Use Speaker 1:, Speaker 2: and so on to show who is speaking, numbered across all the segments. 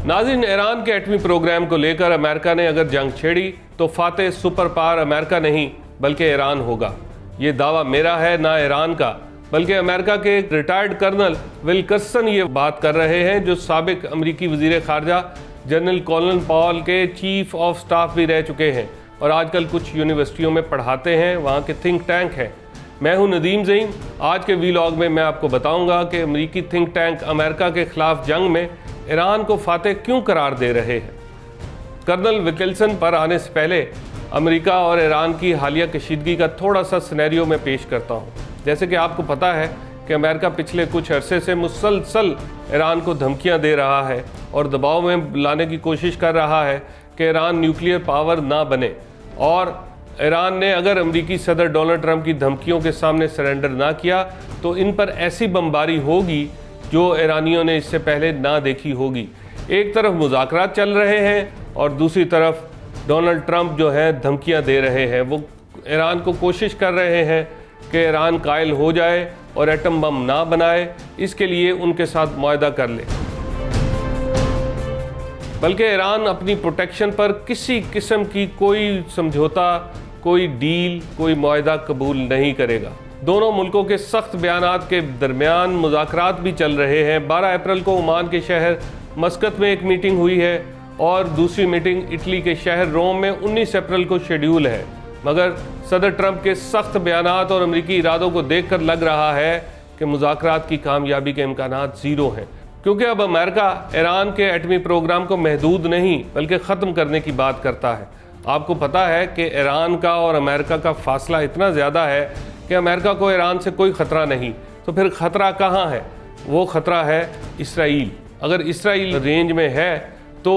Speaker 1: नाज़रीन, ईरान के एटमी प्रोग्राम को लेकर अमेरिका ने अगर जंग छेड़ी तो फातेह सुपर पावर अमेरिका नहीं बल्कि ईरान होगा। ये दावा मेरा है, ना ईरान का, बल्कि अमेरिका के एक रिटायर्ड कर्नल विल्कर्सन ये बात कर रहे हैं, जो साबिक अमरीकी वज़ीर ख़ारजा जनरल कॉलिन पॉल के चीफ ऑफ स्टाफ भी रह चुके हैं और आजकल कुछ यूनिवर्सिटियों में पढ़ाते हैं, वहाँ के थिंक टैंक हैं। मैं हूं नदीम ज़ईम। आज के वीलॉग में मैं आपको बताऊंगा कि अमरीकी थिंक टैंक अमेरिका के ख़िलाफ़ जंग में ईरान को फातेह क्यों करार दे रहे हैं। कर्नल विल्कर्सन पर आने से पहले अमेरिका और ईरान की हालिया कशीदगी का थोड़ा सा सिनेरियो में पेश करता हूँ। जैसे कि आपको पता है कि अमेरिका पिछले कुछ अरसे से मुसलसल ईरान को धमकियाँ दे रहा है और दबाव में लाने की कोशिश कर रहा है कि ईरान न्यूक्लियर पावर ना बने, और ईरान ने अगर अमेरिकी सदर डोनाल्ड ट्रंप की धमकियों के सामने सरेंडर ना किया तो इन पर ऐसी बमबारी होगी जो ईरानियों ने इससे पहले ना देखी होगी। एक तरफ मुज़ाकरात चल रहे हैं और दूसरी तरफ डोनाल्ड ट्रंप जो है धमकियां दे रहे हैं। वो ईरान को कोशिश कर रहे हैं कि ईरान कायल हो जाए और एटम बम ना बनाए, इसके लिए उनके साथ मुआहदा कर ले। बल्कि ईरान अपनी प्रोटेक्शन पर किसी किस्म की कोई समझौता, कोई डील, कोई मुआहदा कबूल नहीं करेगा। दोनों मुल्कों के सख्त बयानात के दरमियान मुज़ाकरात भी चल रहे हैं। 12 अप्रैल को ओमान के शहर मस्कत में एक मीटिंग हुई है और दूसरी मीटिंग इटली के शहर रोम में 19 अप्रैल को शेड्यूल है, मगर सदर ट्रंप के सख्त बयानात और अमरीकी इरादों को देखकर लग रहा है कि मुज़ाकरात की कामयाबी के इम्कानात ज़ीरो हैं, क्योंकि अब अमेरिका ईरान के एटमी प्रोग्राम को महदूद नहीं बल्कि ख़त्म करने की बात करता है। आपको पता है कि ईरान का और अमेरिका का फासला इतना ज़्यादा है कि अमेरिका को ईरान से कोई ख़तरा नहीं, तो फिर ख़तरा कहाँ है? वो ख़तरा है इसराइल। अगर इसराइल रेंज में है तो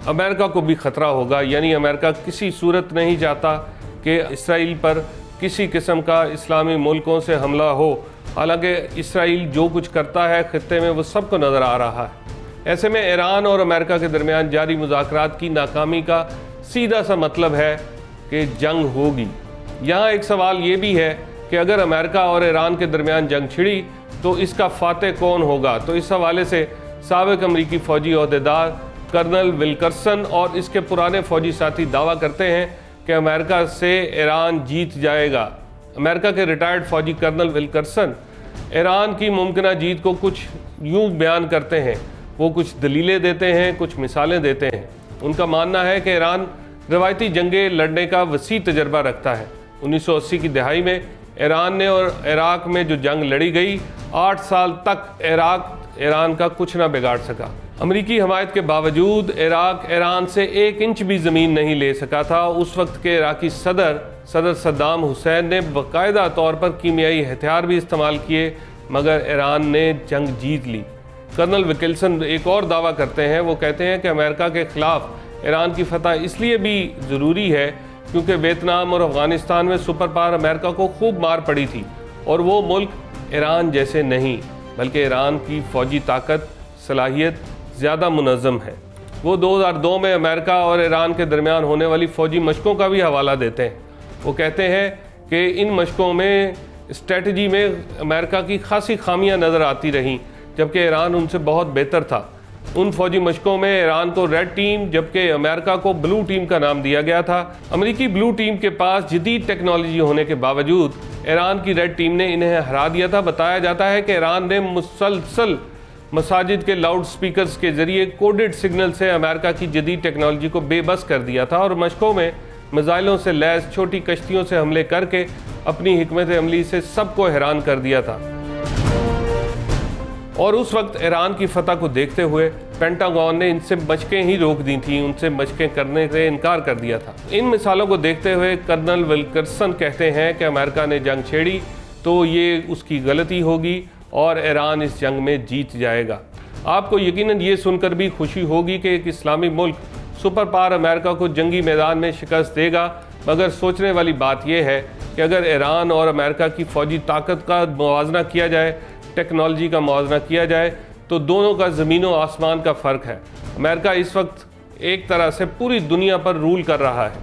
Speaker 1: अमेरिका को भी ख़तरा होगा। यानी अमेरिका किसी सूरत नहीं चाहता कि इसराइल पर किसी किस्म का इस्लामी मुल्कों से हमला हो। हालांकि इसराइल जो कुछ करता है खित्ते में वो सबको नज़र आ रहा है। ऐसे में ईरान और अमेरिका के दरमियान जारी मुज़ाकरात की नाकामी का सीधा सा मतलब है कि जंग होगी। यहाँ एक सवाल ये भी है कि अगर अमेरिका और ईरान के दरमियान जंग छिड़ी तो इसका फातेह कौन होगा। तो इस हवाले से साबिक अमरीकी फ़ौजी ओहदेदार कर्नल विल्कर्सन और इसके पुराने फ़ौजी साथी दावा करते हैं कि अमेरिका से ईरान जीत जाएगा। अमेरिका के रिटायर्ड फ़ौजी कर्नल विल्कर्सन ईरान की मुमकिना जीत को कुछ यूँ बयान करते हैं। वो कुछ दलीलें देते हैं, कुछ मिसालें देते हैं। उनका मानना है कि ईरान रवायती जंगें लड़ने का वसी तजर्बा रखता है। 1980 की दहाई में ईरान ने और इराक में जो जंग लड़ी गई, 8 साल तक इराक ईरान का कुछ ना बिगाड़ सका। अमरीकी हमायत के बावजूद इराक ईरान से 1 इंच भी ज़मीन नहीं ले सका था। उस वक्त के इराकी सदर सद्दाम हुसैन ने बाकायदा तौर पर कीमियाई हथियार भी इस्तेमाल किए, मगर ईरान ने जंग जीत ली। कर्नल विल्कर्सन एक और दावा करते हैं। वो कहते हैं कि अमेरिका के ख़िलाफ़ ईरान की फतह इसलिए भी ज़रूरी है क्योंकि वियतनाम और अफ़गानिस्तान में सुपर पावर अमेरिका को खूब मार पड़ी थी और वो मुल्क ईरान जैसे नहीं, बल्कि ईरान की फ़ौजी ताकत, सलाहियत ज़्यादा मुनज़्ज़म है। वो 2002 में अमेरिका और ईरान के दरमियान होने वाली फ़ौजी मशकों का भी हवाला देते हैं। वो कहते हैं कि इन मशकों में स्ट्रेटजी में अमेरिका की खासी खामियां नज़र आती रहीं, जबकि ईरान उनसे बहुत बेहतर था। उन फौजी मशकों में ईरान को रेड टीम जबकि अमेरिका को ब्लू टीम का नाम दिया गया था। अमेरिकी ब्लू टीम के पास जदीद टेक्नोलॉजी होने के बावजूद ईरान की रेड टीम ने इन्हें हरा दिया था। बताया जाता है कि ईरान ने मुसलसल मसाजिद के लाउड स्पीकर्स के ज़रिए कोडेड सिग्नल से अमेरिका की जदीद टेक्नोलॉजी को बेबस कर दिया था और मशकों में मिसाइलों से लैस छोटी कश्तियों से हमले करके अपनी हिकमत अमली से सबको हैरान कर दिया था। और उस वक्त ईरान की फतह को देखते हुए पेंटागन ने इनसे मशकें ही रोक दी थी, उनसे मशकें करने से इनकार कर दिया था। इन मिसालों को देखते हुए कर्नल विल्कर्सन कहते हैं कि अमेरिका ने जंग छेड़ी तो ये उसकी गलती होगी और ईरान इस जंग में जीत जाएगा। आपको यकीनन ये सुनकर भी खुशी होगी कि एक इस्लामी मुल्क सुपर पावर अमेरिका को जंगी मैदान में शिकस्त देगा, मगर सोचने वाली बात यह है कि अगर ईरान और अमेरिका की फ़ौजी ताकत का मुवाजना किया जाए, टेक्नोलॉजी का मुवाजना किया जाए, तो दोनों का ज़मीन व आसमान का फ़र्क है। अमेरिका इस वक्त एक तरह से पूरी दुनिया पर रूल कर रहा है।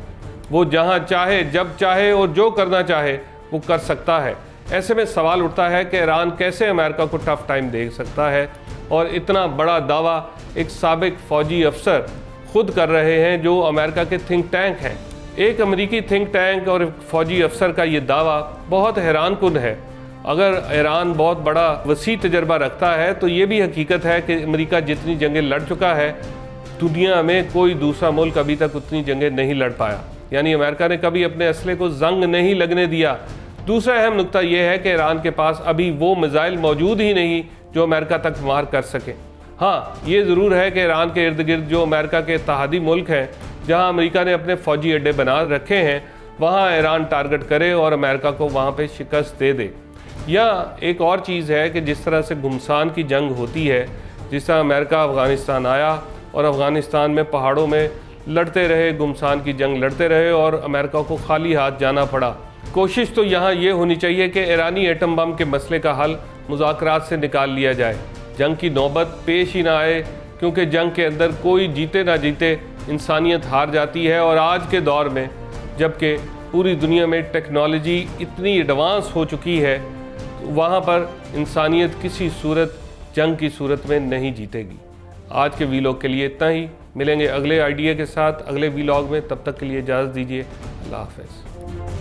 Speaker 1: वो जहाँ चाहे, जब चाहे और जो करना चाहे वो कर सकता है। ऐसे में सवाल उठता है कि ईरान कैसे अमेरिका को टफ टाइम दे सकता है, और इतना बड़ा दावा एक साबिक फ़ौजी अफसर खुद कर रहे हैं जो अमेरिका के थिंक टैंक हैं। एक अमेरिकी थिंक टैंक और फ़ौजी अफसर का ये दावा बहुत हैरानकुन है। अगर ईरान बहुत बड़ा वसी तजर्बा रखता है तो ये भी हकीकत है कि अमेरिका जितनी जंगें लड़ चुका है, दुनिया में कोई दूसरा मुल्क अभी तक उतनी जंगें नहीं लड़ पाया। यानी अमेरिका ने कभी अपने असले को जंग नहीं लगने दिया। दूसरा अहम नुकता यह है कि ईरान के पास अभी वो मिसाइल मौजूद ही नहीं जो अमेरिका तक मार कर सके। हाँ, ये ज़रूर है कि ईरान के इर्द गिर्द जो अमेरिका के इत्तेहादी मुल्क हैं, जहाँ अमेरिका ने अपने फ़ौजी अड्डे बना रखे हैं, वहाँ ईरान टारगेट करे और अमेरिका को वहाँ पे शिकस्त दे दे। या एक और चीज़ है कि जिस तरह से घुमसान की जंग होती है, जिस तरह अमेरिका अफ़गानिस्तान आया और अफ़गानिस्तान में पहाड़ों में लड़ते रहे, घुमसान की जंग लड़ते रहे और अमेरिका को खाली हाथ जाना पड़ा। कोशिश तो यहाँ ये होनी चाहिए कि ईरानी एटम बम के मसले का हल मुज़ाकरात से निकाल लिया जाए, जंग की नौबत पेश ही ना आए, क्योंकि जंग के अंदर कोई जीते ना जीते इंसानियत हार जाती है। और आज के दौर में जबकि पूरी दुनिया में टेक्नोलॉजी इतनी एडवांस हो चुकी है, वहाँ पर इंसानियत किसी सूरत जंग की सूरत में नहीं जीतेगी। आज के वीलॉग के लिए इतना ही। मिलेंगे अगले आइडिया के साथ अगले वीलॉग में। तब तक के लिए इजाज़त दीजिए। अल्लाह हाफ़िज़।